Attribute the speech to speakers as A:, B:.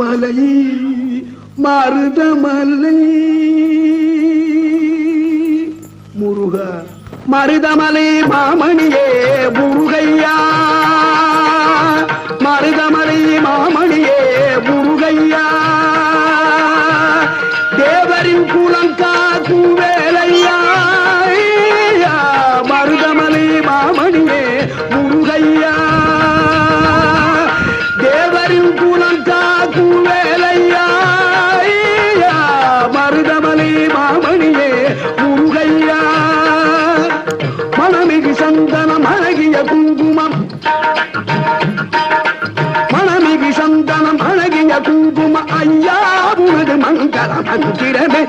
A: மருதமலை மருதமலை முருகா மருதமலை மாமணியே முருகையா மருதமலை மாமணியே முருகையா தேவரின் குலம் காக்கும் வேலையா மருதமலை மாமணியே முருகையா தேவரின் குலம் காக்கும் வேலையா மருதமலை மாமணியே முருகையா மனமிகு சந்தனம் அழகிய குங்குமம் மனமிகு சந்தனம் அழகிய குங்கும ஐயா உனது மங்கள மந்திரமே